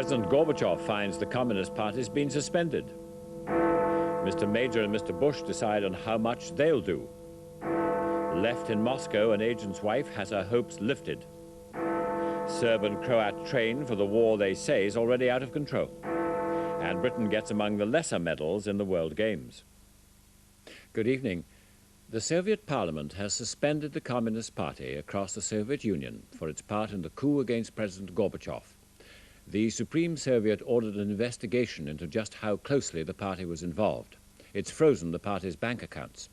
President Gorbachev finds the Communist Party's been suspended. Mr. Major and Mr. Bush decide on how much they'll do. Left in Moscow, an agent's wife has her hopes lifted. Serb and Croat train for the war they say is already out of control. And Britain gets among the lesser medals in the World Games. Good evening. The Soviet Parliament has suspended the Communist Party across the Soviet Union for its part in the coup against President Gorbachev. The Supreme Soviet ordered an investigation into just how closely the party was involved. It's frozen the party's bank accounts.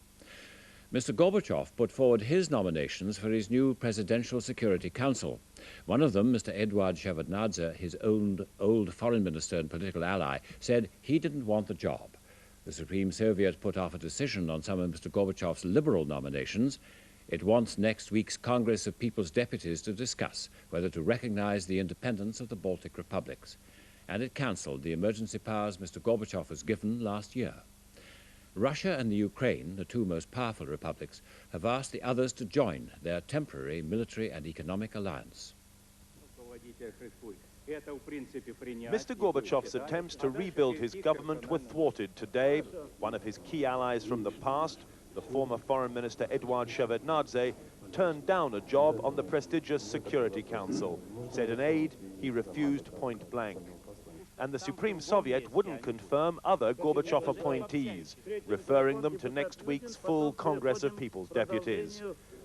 Mr. Gorbachev put forward his nominations for his new Presidential Security Council. One of them, Mr. Eduard Shevardnadze, his old foreign minister and political ally, said he didn't want the job. The Supreme Soviet put off a decision on some of Mr. Gorbachev's liberal nominations. It wants next week's Congress of People's Deputies to discuss whether to recognize the independence of the Baltic republics. And it cancelled the emergency powers Mr. Gorbachev was given last year. Russia and the Ukraine, the two most powerful republics, have asked the others to join their temporary military and economic alliance. Mr. Gorbachev's attempts to rebuild his government were thwarted today. One of his key allies from the past, the former Foreign Minister Eduard Shevardnadze, turned down a job on the prestigious Security Council. Said an aide he refused point blank. And the Supreme Soviet wouldn't confirm other Gorbachev appointees, referring them to next week's full Congress of People's Deputies.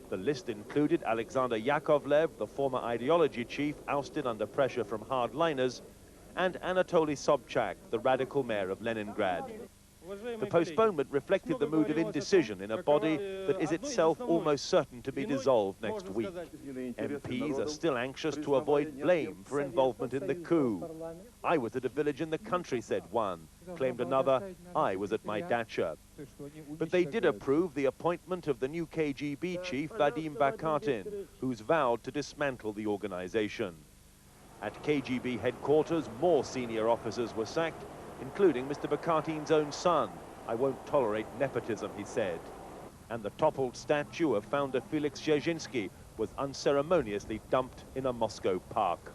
The list included Alexander Yakovlev, the former ideology chief ousted under pressure from hardliners, and Anatoly Sobchak, the radical mayor of Leningrad. The postponement reflected the mood of indecision in a body that is itself almost certain to be dissolved next week. MPs are still anxious to avoid blame for involvement in the coup. I was at a village in the country, said one. Claimed another, I was at my dacha. But they did approve the appointment of the new KGB chief, Vadim Bakatin, who's vowed to dismantle the organization. At KGB headquarters, more senior officers were sacked, including Mr. Bakatin's own son. I won't tolerate nepotism, he said. And the toppled statue of founder Felix Dzerzhinsky was unceremoniously dumped in a Moscow park.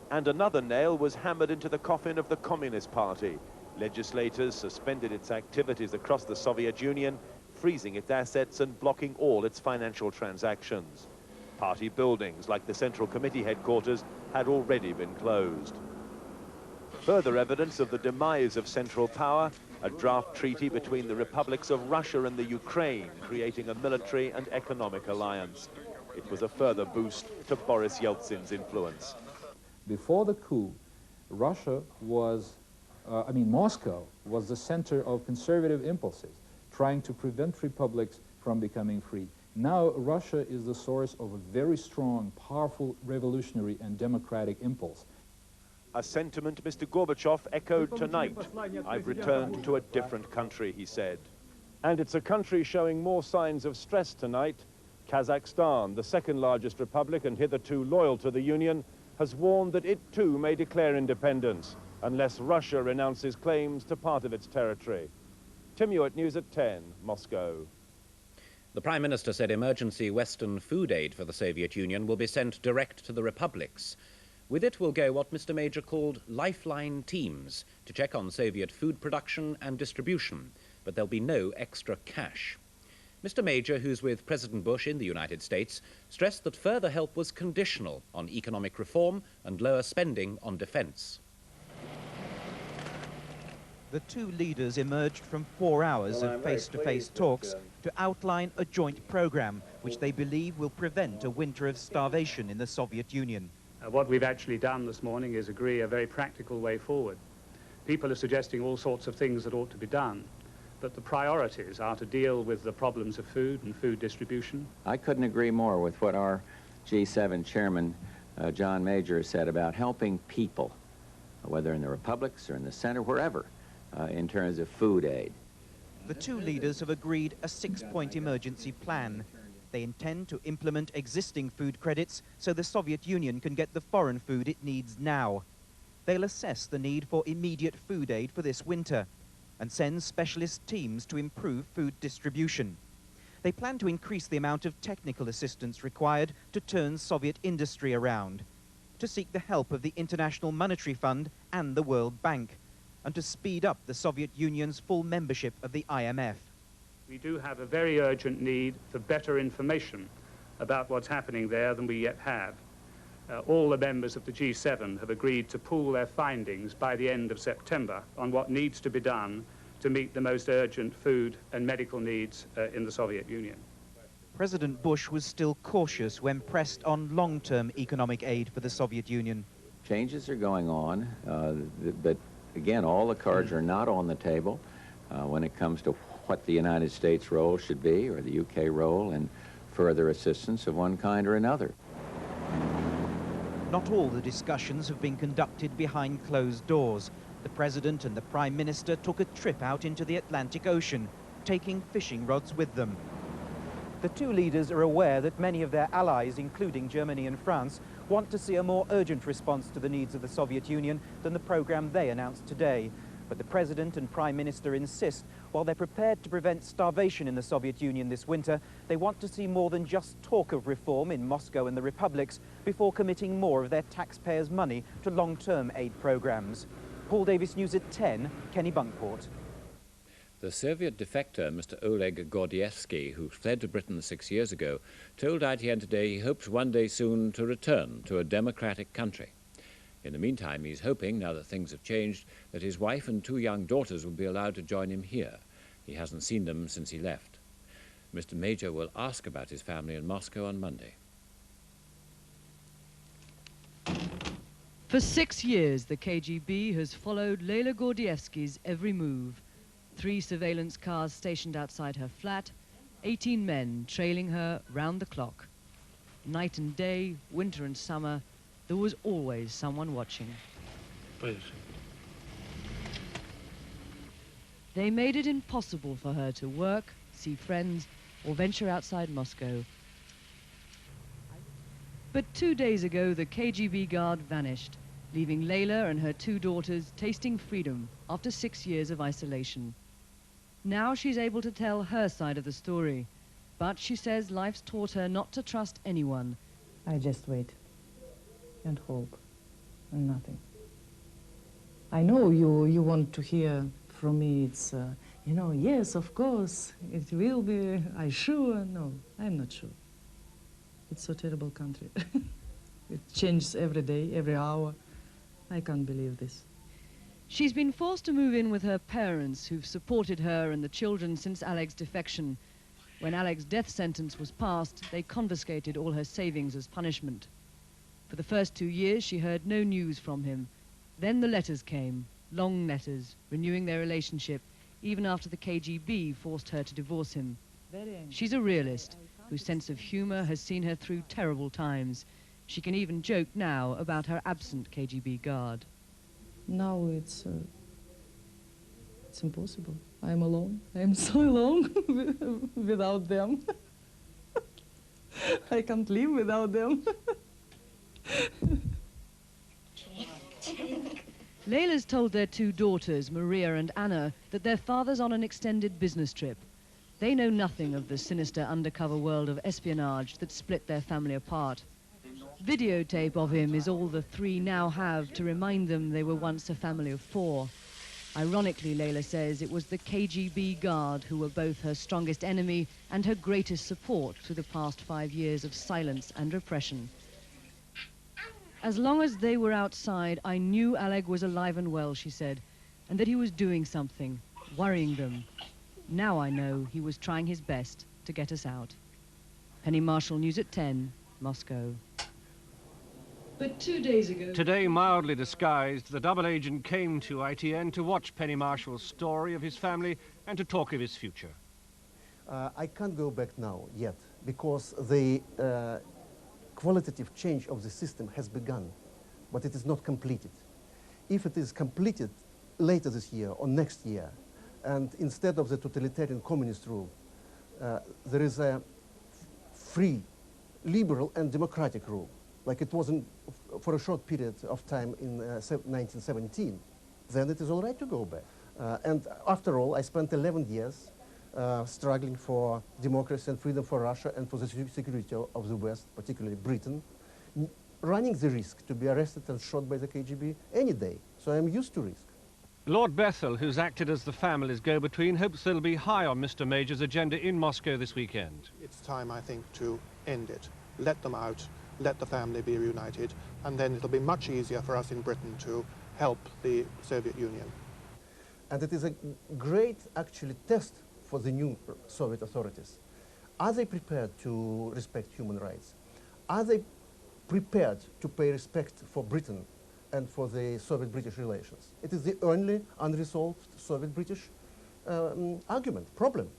And another nail was hammered into the coffin of the Communist Party. Legislators suspended its activities across the Soviet Union, freezing its assets and blocking all its financial transactions. Party buildings, like the Central Committee headquarters, had already been closed. Further evidence of the demise of central power, a draft treaty between the republics of Russia and the Ukraine, creating a military and economic alliance. It was a further boost to Boris Yeltsin's influence. Before the coup, Russia was, Moscow was the center of conservative impulses, trying to prevent republics from becoming free. Now Russia is the source of a very strong, powerful revolutionary and democratic impulse. A sentiment Mr. Gorbachev echoed tonight. I've returned to a different country, he said. And it's a country showing more signs of stress tonight. Kazakhstan, the second largest republic and hitherto loyal to the Union, has warned that it too may declare independence unless Russia renounces claims to part of its territory. Tim Ewart, News at 10, Moscow. The Prime Minister said emergency Western food aid for the Soviet Union will be sent direct to the republics. With it will go what Mr. Major called lifeline teams to check on Soviet food production and distribution, but there'll be no extra cash. Mr. Major, who's with President Bush in the United States, stressed that further help was conditional on economic reform and lower spending on defense. The two leaders emerged from 4 hours of face-to-face talks to outline a joint program which they believe will prevent a winter of starvation in the Soviet Union. What we've actually done this morning is agree a very practical way forward. People are suggesting all sorts of things that ought to be done, but the priorities are to deal with the problems of food and food distribution. I couldn't agree more with what our G7 chairman, John Major, said about helping people, whether in the republics or in the center, wherever, in terms of food aid. The two leaders have agreed a 6-point emergency plan. They intend to implement existing food credits so the Soviet Union can get the foreign food it needs now. They'll assess the need for immediate food aid for this winter and send specialist teams to improve food distribution. They plan to increase the amount of technical assistance required to turn Soviet industry around. to seek the help of the International Monetary Fund and the World Bank, and to speed up the Soviet Union's full membership of the IMF. We do have a very urgent need for better information about what's happening there than we yet have. All the members of the G7 have agreed to pool their findings by the end of September on what needs to be done to meet the most urgent food and medical needs in the Soviet Union. President Bush was still cautious when pressed on long-term economic aid for the Soviet Union. Changes are going on, but again, all the cards are not on the table when it comes to what the United States role should be, or the UK role in further assistance of one kind or another. Not all the discussions have been conducted behind closed doors. The President and the Prime Minister took a trip out into the Atlantic Ocean, taking fishing rods with them. The two leaders are aware that many of their allies, including Germany and France, want to see a more urgent response to the needs of the Soviet Union than the program they announced today. But the President and Prime Minister insist, while they're prepared to prevent starvation in the Soviet Union this winter, they want to see more than just talk of reform in Moscow and the republics before committing more of their taxpayers' money to long-term aid programs. Paul Davis, News at 10, Kenny Bunkport. The Soviet defector, Mr. Oleg Gordievsky, who fled to Britain 6 years ago, told ITN today he hopes one day soon to return to a democratic country. In the meantime, he's hoping, now that things have changed, that his wife and 2 young daughters will be allowed to join him here. He hasn't seen them since he left. Mr. Major will ask about his family in Moscow on Monday. For 6 years, the KGB has followed Leila Gordievsky's every move. 3 surveillance cars stationed outside her flat, 18 men trailing her round the clock. Night and day, winter and summer, there was always someone watching. They made it impossible for her to work, see friends, or venture outside Moscow. But 2 days ago, the KGB guard vanished, leaving Leila and her 2 daughters tasting freedom after 6 years of isolation. Now she's able to tell her side of the story, but she says life's taught her not to trust anyone. I just wait and hope and nothing. I know you want to hear from me, it's, you know, yes, of course, it will be, I sure. No, I'm not sure. It's a terrible country. It changes every day, every hour. I can't believe this. She's been forced to move in with her parents, who've supported her and the children since Alex's defection. When Alex's death sentence was passed, they confiscated all her savings as punishment. For the first 2 years, she heard no news from him. Then the letters came, long letters, renewing their relationship, even after the KGB forced her to divorce him. She's a realist, whose sense of humor has seen her through terrible times. She can even joke now about her absent KGB guard. Now it's impossible. I'm alone. I'm so alone without them. I can't live without them. Leila's told their 2 daughters, Maria and Anna, that their father's on an extended business trip. They know nothing of the sinister undercover world of espionage that split their family apart. Videotape of him is all the 3 now have to remind them they were once a family of 4. Ironically, Leila says it was the KGB guard who were both her strongest enemy and her greatest support through the past 5 years of silence and repression. As long as they were outside, I knew Oleg was alive and well, she said, and that he was doing something, worrying them. Now I know he was trying his best to get us out. Penny Marshall, News at 10, Moscow. But 2 days ago... Today, mildly disguised, the double agent came to ITN to watch Penny Marshall's story of his family and to talk of his future. I can't go back now yet, because the qualitative change of the system has begun, but it is not completed. If it is completed later this year or next year, and instead of the totalitarian communist rule, there is a free, liberal and democratic rule, like it was for a short period of time in 1917, then it is all right to go back. And after all, I spent 11 years struggling for democracy and freedom for Russia and for the security of the West, particularly Britain. running the risk to be arrested and shot by the KGB any day, so I'm used to risk. Lord Bethel, who's acted as the family's go-between, hopes they'll be high on Mr. Major's agenda in Moscow this weekend. It's time, I think, to end it. Let them out, let the family be reunited, and then it'll be much easier for us in Britain to help the Soviet Union. And it is a great, actually, test for the new Soviet authorities. Are they prepared to respect human rights? Are they prepared to pay respect for Britain and for the Soviet-British relations? It is the only unresolved Soviet-British problem.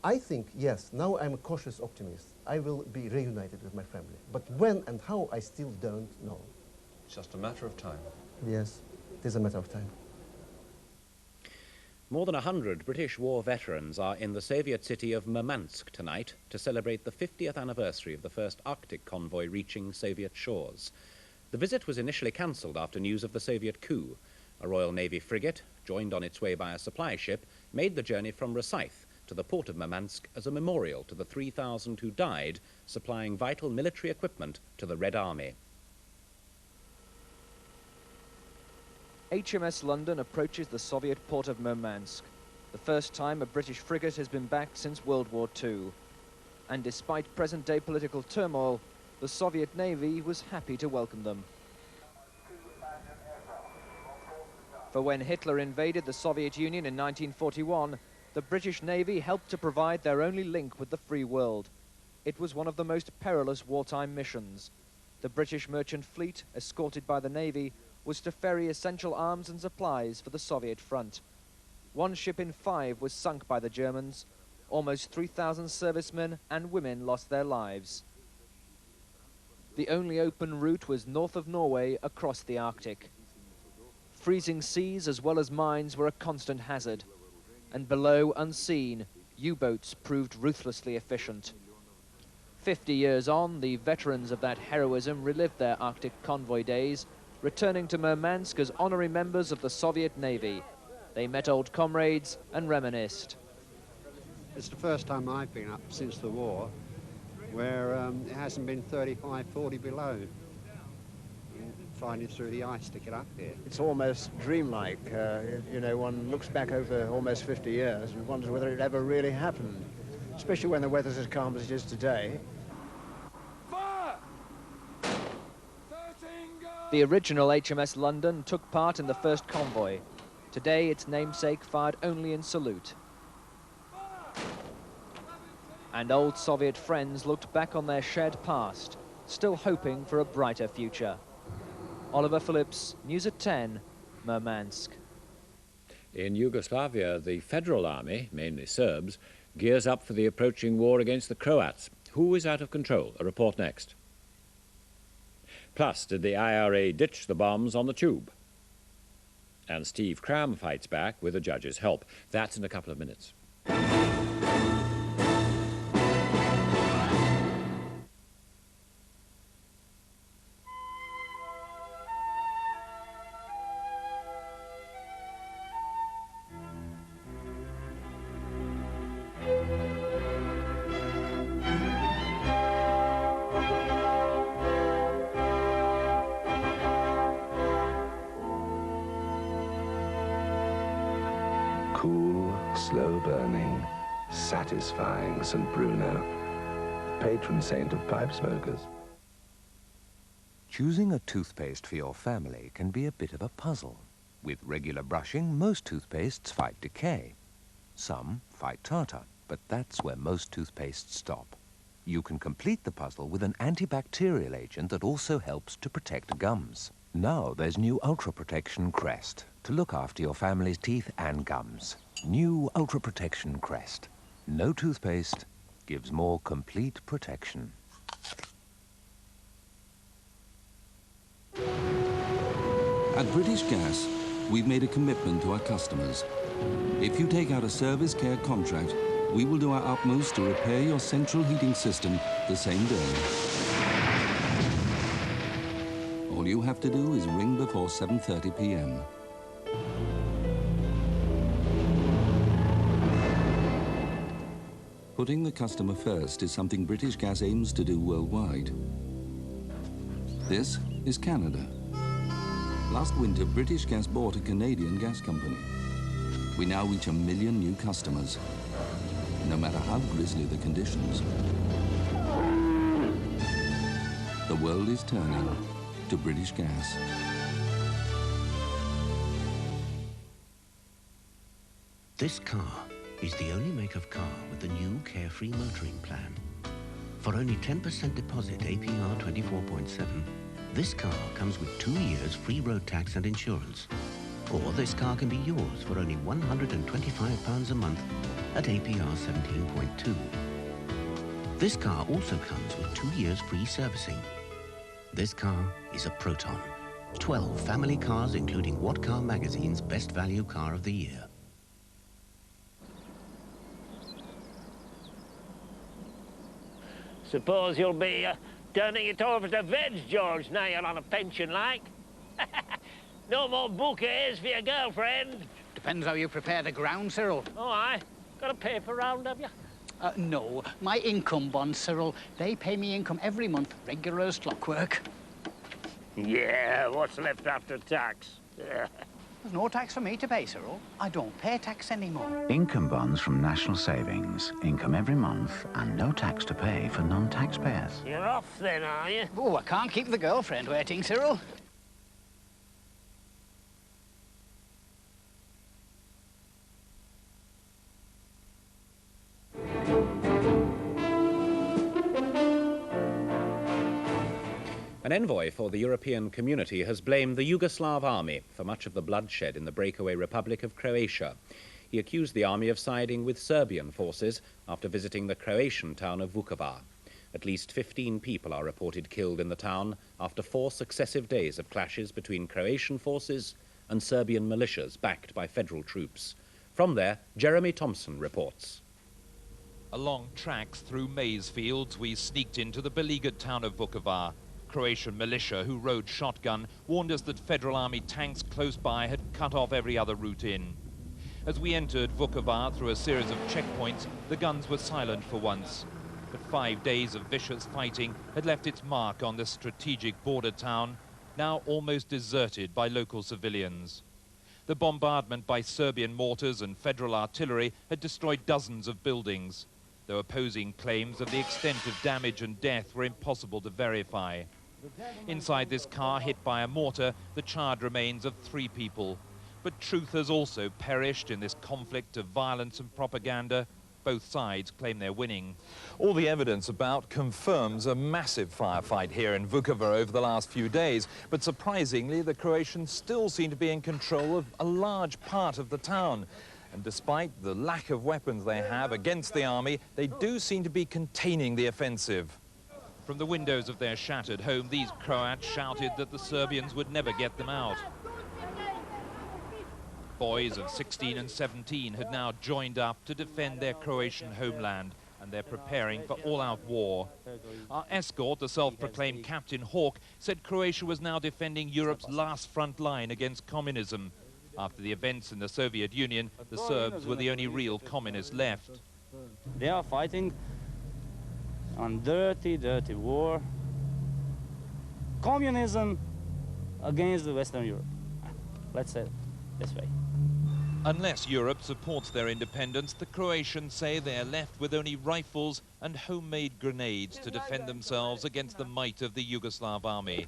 I think, yes, now I'm a cautious optimist. I will be reunited with my family. But when and how, I still don't know. It's just a matter of time. Yes, it is a matter of time. More than 100 British war veterans are in the Soviet city of Murmansk tonight to celebrate the 50th anniversary of the first Arctic convoy reaching Soviet shores. The visit was initially cancelled after news of the Soviet coup. A Royal Navy frigate, joined on its way by a supply ship, made the journey from Rosyth to the port of Murmansk as a memorial to the 3,000 who died supplying vital military equipment to the Red Army. HMS London approaches the Soviet port of Murmansk, the first time a British frigate has been back since World War II. And despite present-day political turmoil, the Soviet Navy was happy to welcome them. For when Hitler invaded the Soviet Union in 1941, the British Navy helped to provide their only link with the free world. It was one of the most perilous wartime missions. The British merchant fleet, escorted by the Navy, was to ferry essential arms and supplies for the Soviet front. One ship in 5 was sunk by the Germans. Almost 3,000 servicemen and women lost their lives. The only open route was north of Norway across the Arctic. Freezing seas as well as mines were a constant hazard. And below, unseen, U-boats proved ruthlessly efficient. 50 years on, the veterans of that heroism relived their Arctic convoy days, returning to Murmansk as honorary members of the Soviet Navy. They met old comrades and reminisced. It's the first time I've been up since the war where it hasn't been 35, 40 below. Finding through the ice to get up here. It's almost dreamlike. You know, one looks back over almost 50 years and wonders whether it ever really happened, especially when the weather's as calm as it is today. The original HMS London took part in the first convoy. Today, its namesake fired only in salute. And old Soviet friends looked back on their shared past, still hoping for a brighter future. Oliver Phillips, News at 10, Murmansk. In Yugoslavia, the Federal Army, mainly Serbs, gears up for the approaching war against the Croats. Who is out of control? A report next. Plus, did the IRA ditch the bombs on the tube? And Steve Cram fights back with a judge's help. That's in a couple of minutes. Cool, slow-burning, satisfying St. Bruno, patron saint of pipe smokers. Choosing a toothpaste for your family can be a bit of a puzzle. With regular brushing, most toothpastes fight decay. Some fight tartar, but that's where most toothpastes stop. You can complete the puzzle with an antibacterial agent that also helps to protect gums. Now there's new Ultra Protection Crest to look after your family's teeth and gums. New Ultra Protection Crest. No toothpaste gives more complete protection. At British Gas, we've made a commitment to our customers. If you take out a service care contract, we will do our utmost to repair your central heating system the same day. All you have to do is ring before 7:30 p.m. Putting the customer first is something British Gas aims to do worldwide. This is Canada. Last winter, British Gas bought a Canadian gas company. We now reach 1 million new customers, no matter how grisly the conditions. The world is turning to British Gas. This car is the only make of car with the new carefree motoring plan. For only 10% deposit APR 24.7, this car comes with 2 years free road tax and insurance. Or this car can be yours for only £125 a month at APR 17.2. This car also comes with 2 years free servicing. This car is a Proton. 12 family cars, including What Car magazine's Best Value Car of the Year. Suppose you'll be turning it over to Veg, George, now you're on a pension like. No more bouquets for your girlfriend. Depends how you prepare the ground, Cyril. Oh, aye. Got a paper round, have you? No, my income bonds, Cyril. They pay me income every month, regular as clockwork. Yeah, what's left after tax? There's no tax for me to pay, Cyril. I don't pay tax anymore. Income bonds from National Savings. Income every month and no tax to pay for non-taxpayers. You're off then, are you? Oh, I can't keep the girlfriend waiting, Cyril. An envoy for the European community has blamed the Yugoslav army for much of the bloodshed in the breakaway Republic of Croatia. He accused the army of siding with Serbian forces after visiting the Croatian town of Vukovar. At least 15 people are reported killed in the town after 4 successive days of clashes between Croatian forces and Serbian militias backed by federal troops. From there, Jeremy Thompson reports. Along tracks through maize fields, we sneaked into the beleaguered town of Vukovar. Croatian militia who rode shotgun warned us that Federal Army tanks close by had cut off every other route in. As we entered Vukovar through a series of checkpoints, the guns were silent for once. But 5 days of vicious fighting had left its mark on this strategic border town, now almost deserted by local civilians. The bombardment by Serbian mortars and federal artillery had destroyed dozens of buildings, though opposing claims of the extent of damage and death were impossible to verify. Inside this car hit by a mortar, the charred remains of 3 people. But truth has also perished in this conflict of violence and propaganda. Both sides claim they're winning. All the evidence about confirms a massive firefight here in Vukovar over the last few days. But surprisingly, the Croatians still seem to be in control of a large part of the town. And despite the lack of weapons they have against the army, they do seem to be containing the offensive. From the windows of their shattered home, these Croats shouted that the Serbians would never get them out. Boys of 16 and 17 had now joined up to defend their Croatian homeland, and they're preparing for all-out war. Our escort, the self-proclaimed Captain Hawk, said Croatia was now defending Europe's last front line against communism. After the events in the Soviet Union, the Serbs were the only real communists left. They are fighting on dirty, dirty war. Communism against the Western Europe. Let's say it this way. Unless Europe supports their independence, the Croatians say they are left with only rifles and homemade grenades to defend themselves against the might of the Yugoslav army.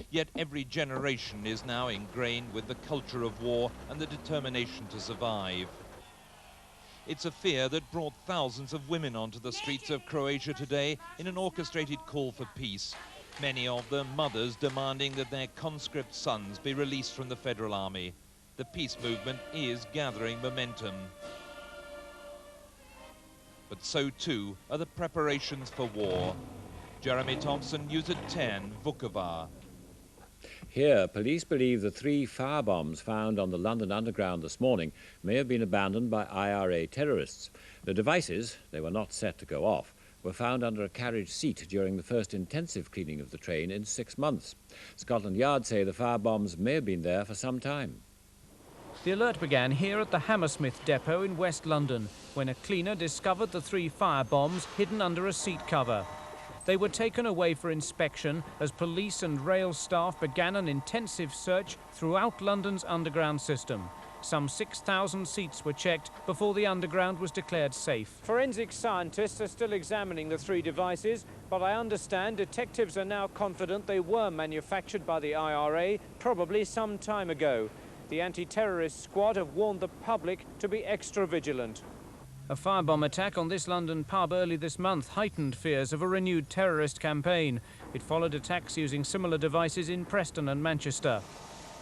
Yet every generation is now ingrained with the culture of war and the determination to survive. It's a fear that brought thousands of women onto the streets of Croatia today in an orchestrated call for peace. Many of them mothers demanding that their conscript sons be released from the Federal Army. The peace movement is gathering momentum. But so too are the preparations for war. Jeremy Thompson, News at 10, Vukovar. Here, police believe the 3 firebombs found on the London Underground this morning may have been abandoned by IRA terrorists. The devices, they were not set to go off, were found under a carriage seat during the first intensive cleaning of the train in 6 months. Scotland Yard say the firebombs may have been there for some time. The alert began here at the Hammersmith depot in West London, when a cleaner discovered the 3 firebombs hidden under a seat cover. They were taken away for inspection as police and rail staff began an intensive search throughout London's underground system. Some 6,000 seats were checked before the underground was declared safe. Forensic scientists are still examining the 3 devices, but I understand detectives are now confident they were manufactured by the IRA, probably some time ago. The anti-terrorist squad have warned the public to be extra vigilant. A firebomb attack on this London pub early this month heightened fears of a renewed terrorist campaign. It followed attacks using similar devices in Preston and Manchester.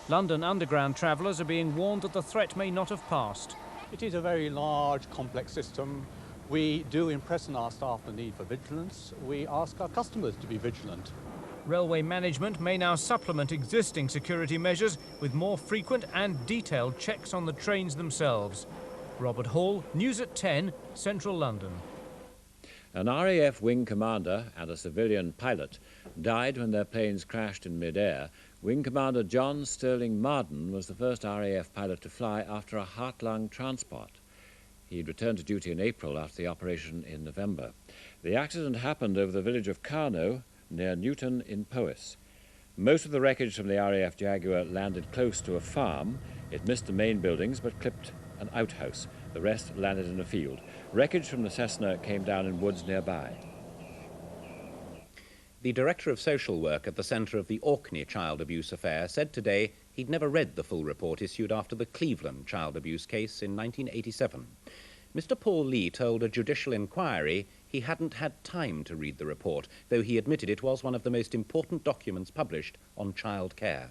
London Underground travellers are being warned that the threat may not have passed. It is a very large, complex system. We do impress on our staff the need for vigilance. We ask our customers to be vigilant. Railway management may now supplement existing security measures with more frequent and detailed checks on the trains themselves. Robert Hall, News at 10, Central London. An RAF wing commander and a civilian pilot died when their planes crashed in mid-air. Wing Commander John Sterling Marden was the first RAF pilot to fly after a heart-lung transport. He'd returned to duty in April after the operation in November. The accident happened over the village of Carno, near Newton in Powys. Most of the wreckage from the RAF Jaguar landed close to a farm. It missed the main buildings but clipped an outhouse. The rest landed in a field. Wreckage from the Cessna came down in woods nearby. The Director of Social Work at the centre of the Orkney child abuse affair said today he'd never read the full report issued after the Cleveland child abuse case in 1987. Mr. Paul Lee told a judicial inquiry he hadn't had time to read the report, though he admitted it was one of the most important documents published on child care.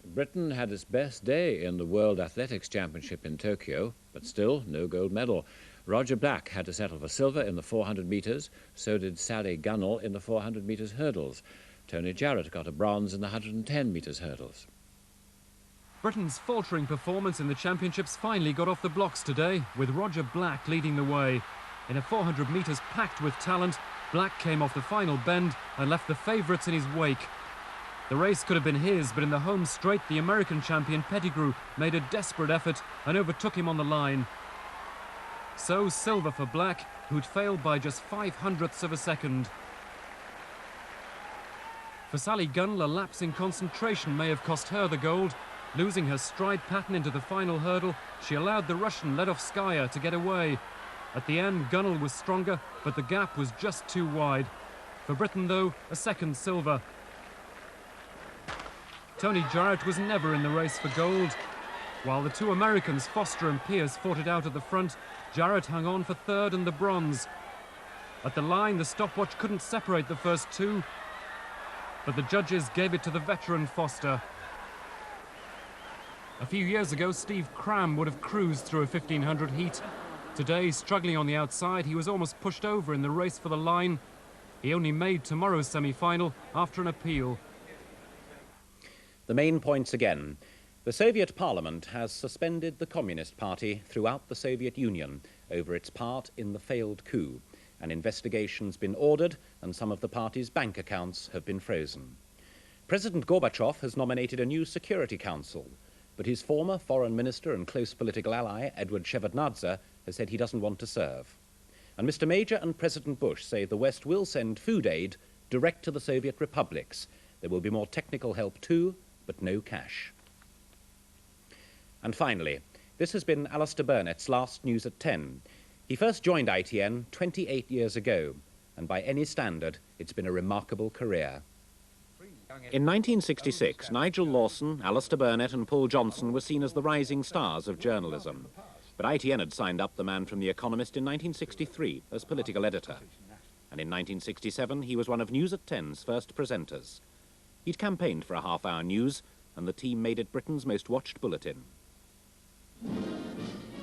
Britain had its best day in the World Athletics Championship in Tokyo, but still no gold medal. Roger Black had to settle for silver in the 400 metres, so did Sally Gunnell in the 400 metres hurdles. Tony Jarrett got a bronze in the 110 metres hurdles. Britain's faltering performance in the championships finally got off the blocks today, with Roger Black leading the way. In a 400 metres packed with talent, Black came off the final bend and left the favourites in his wake. The race could have been his, but in the home straight, the American champion Pettigrew made a desperate effort and overtook him on the line. So silver for Black, who'd failed by just 0.05 of a second. For Sally Gunnell, a lapse in concentration may have cost her the gold. Losing her stride pattern into the final hurdle, she allowed the Russian Ledovskaya to get away. At the end, Gunnell was stronger, but the gap was just too wide. For Britain, though, a second silver. Tony Jarrett was never in the race for gold. While the 2 Americans, Foster and Pierce, fought it out at the front, Jarrett hung on for third and the bronze. At the line, the stopwatch couldn't separate the first 2, but the judges gave it to the veteran Foster. A few years ago, Steve Cram would have cruised through a 1500 heat. Today, struggling on the outside, he was almost pushed over in the race for the line. He only made tomorrow's semi-final after an appeal. The main points again. The Soviet Parliament has suspended the Communist Party throughout the Soviet Union over its part in the failed coup. An investigation's been ordered and some of the party's bank accounts have been frozen. President Gorbachev has nominated a new Security Council, but his former foreign minister and close political ally, Edward Shevardnadze, has said he doesn't want to serve. And Mr. Major and President Bush say the West will send food aid direct to the Soviet republics. There will be more technical help too, but no cash. And finally, this has been Alastair Burnet's last News at 10. He first joined ITN 28 years ago, and by any standard, it's been a remarkable career. In 1966, Nigel Lawson, Alastair Burnet and Paul Johnson were seen as the rising stars of journalism. But ITN had signed up the man from The Economist in 1963 as political editor. And in 1967, he was one of News at 10's first presenters. He'd campaigned for a half-hour news, and the team made it Britain's most watched bulletin.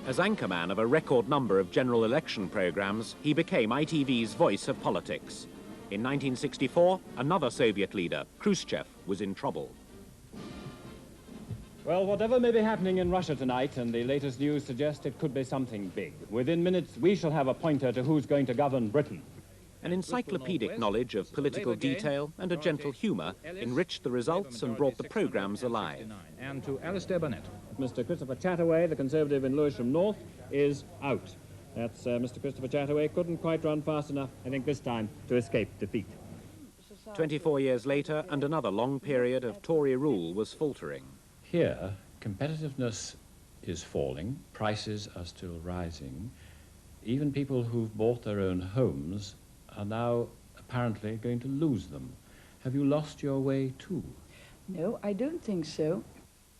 As anchorman of a record number of general election programmes, he became ITV's voice of politics. In 1964, another Soviet leader, Khrushchev, was in trouble. Well, whatever may be happening in Russia tonight, and the latest news suggests it could be something big. Within minutes, we shall have a pointer to who's going to govern Britain. An encyclopedic knowledge of political detail and a gentle humour enriched the results and brought the programmes alive. And to Alastair Burnet. Mr. Christopher Chataway, the Conservative in Lewisham North, is out. That's Mr. Christopher Chataway couldn't quite run fast enough, I think, this time to escape defeat. 24 years later, and another long period of Tory rule was faltering. Here, competitiveness is falling, prices are still rising. Even people who've bought their own homes are now apparently going to lose them. Have you lost your way too? No, I don't think so.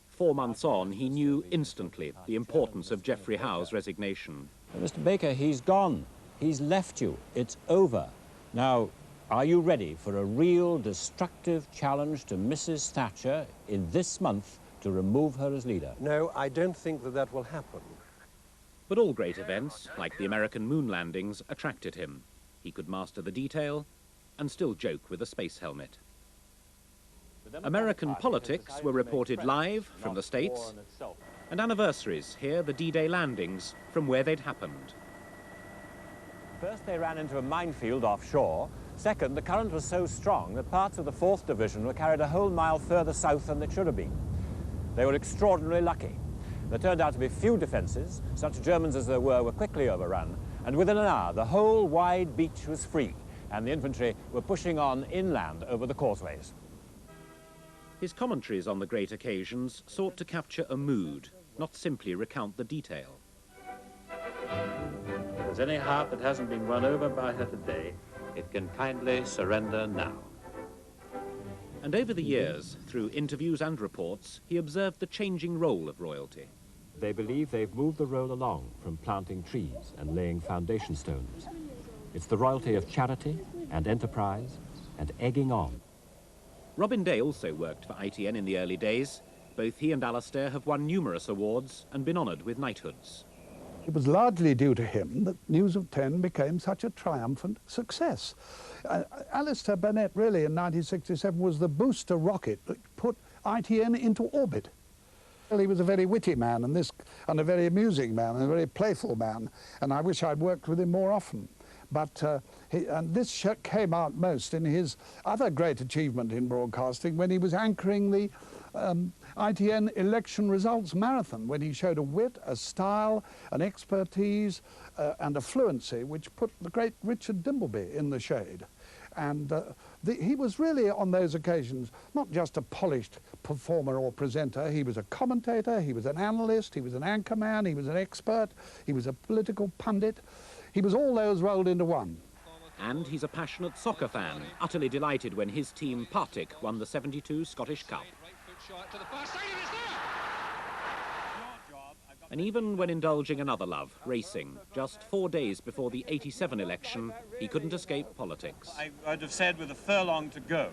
4 months on, he knew instantly the importance of Geoffrey Howe's resignation. Mr. Baker, he's gone. He's left you. It's over. Now, are you ready for a real destructive challenge to Mrs. Thatcher in this month to remove her as leader? No, I don't think that that will happen. But all great events, like the American moon landings, attracted him. He could master the detail and still joke with a space helmet. American politics were reported live from the States, and anniversaries, here the D-Day landings, from where they'd happened. First, they ran into a minefield offshore. Second, the current was so strong that parts of the 4th Division were carried a whole mile further south than they should have been. They were extraordinarily lucky. There turned out to be few defences. Such Germans as there were quickly overrun, and within an hour the whole wide beach was free, and the infantry were pushing on inland over the causeways. His commentaries on the great occasions sought to capture a mood, not simply recount the detail. If there's any heart that hasn't been won over by her today, it can kindly surrender now. And over the years, through interviews and reports, he observed the changing role of royalty. They believe they've moved the role along from planting trees and laying foundation stones. It's the royalty of charity and enterprise and egging on. Robin Day also worked for ITN in the early days. Both he and Alastair have won numerous awards and been honoured with knighthoods. It was largely due to him that News of 10 became such a triumphant success. Alastair Burnet really in 1967 was the booster rocket that put ITN into orbit. Well, he was a very witty man and a very amusing man and a very playful man, and I wish I'd worked with him more often. But and this came out most in his other great achievement in broadcasting when he was anchoring the ITN election results marathon, when he showed a wit, a style, an expertise and a fluency which put the great Richard Dimbleby in the shade. And he was really on those occasions not just a polished performer or presenter, he was a commentator, he was an analyst, he was an anchorman, he was an expert, he was a political pundit. He was all those rolled into one. And he's a passionate soccer fan, utterly delighted when his team, Partick, won the '72 Scottish Cup. And even when indulging another love, racing, just 4 days before the '87 election, he couldn't escape politics. I would have said with a furlong to go,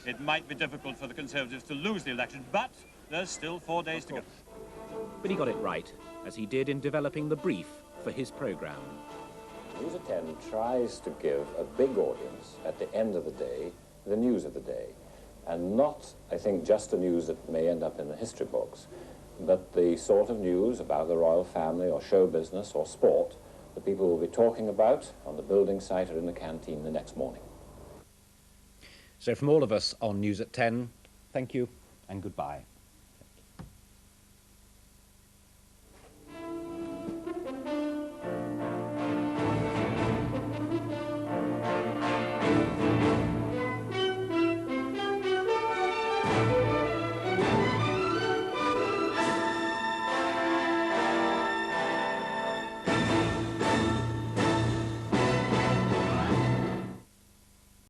it might be difficult for the Conservatives to lose the election, but there's still 4 days to go. But he got it right, as he did in developing the brief for his programme. News at 10 tries to give a big audience, at the end of the day, the news of the day. And not, I think, just the news that may end up in the history books, but the sort of news about the royal family or show business or sport that people will be talking about on the building site or in the canteen the next morning. So from all of us on News at 10, thank you and goodbye.